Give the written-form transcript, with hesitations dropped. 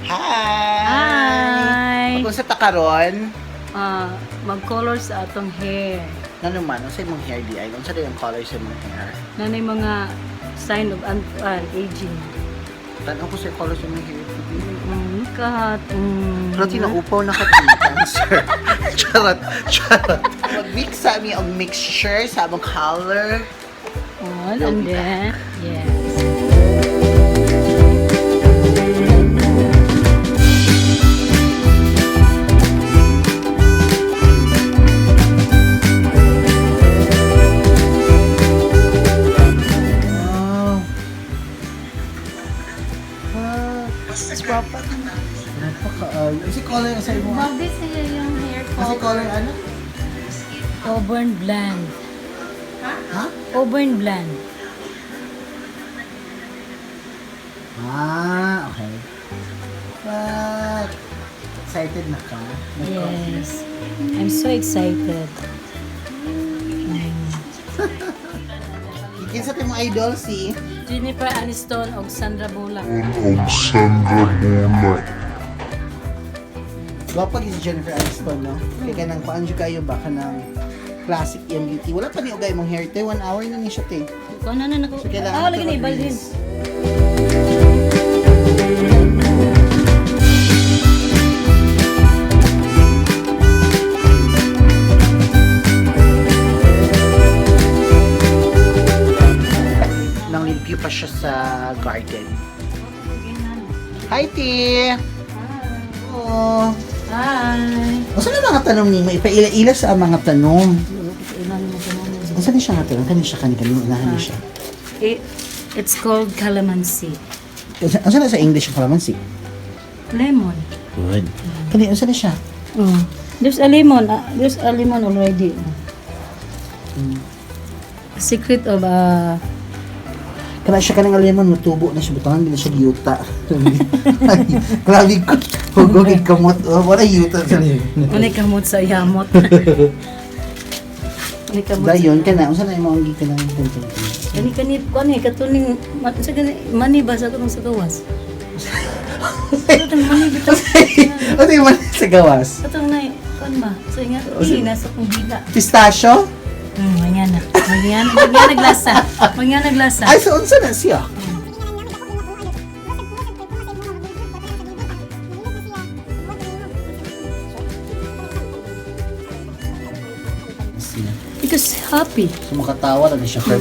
Hi! Kung sa takaron, Mag-color sa atong hair. ano man, ano sa imong hair di ay? Ano sa yung color sa imong hair? Nanay mga sign of aging. Tanong ko sa color sa imong hair. Kat. Pero tinaupaw na cancer. Charot. Mag-mix sa aming ang mixture sa among color. And then, yes. Kasi color sa imo. Bakit sa'yo yung hair Kasi color ano? Auburn blonde. Ha? Auburn blonde. Okay. But, excited na ka? Yes. I'm so excited. Kinsa ti mo idol si Jennifer Aniston o Sandra Bullock. Gwapa si Jennifer Aniston, no? Kaya kanang paanjo kayo ba kanang classic beauty. Wala pa ni ugay mong hair te, 1 hour na ni siya te. Kung ano na ako. So, kailangan lagi na ibalhin. Nang limpyo pa siya sa garden. Hi, T! Oh. Hi. Asa na mga tanong ni? May ipaila-ila sa mga tanong. Asa na siya nga tanong? Kani siya unahan niya siya. It's called calamansi. Asa na sa English yung kalamansi? Lemon. Good. Kani, asa na siya? There's a lemon. There's a lemon already. Secret of Kana siya kanang lemon, matubo na siya. Butangan nila siya yuta. Grabe ko. Hugogin kamot. Wala yuta sa lemon. Unay kamot sa yamot. Unay kamot. Dayon ka na. Unsa na yung mga gika ng punto? Kani katuning sa mani ba sa katong sa gawas? Katong mani bitaw. Ano yung man sa gawas? Katong na kan ba? So nga nasa kong bila. Pistachio? Mangyan naglasa. Ay, so unsa na siya? Because happy. So makatawa na siya. Ha!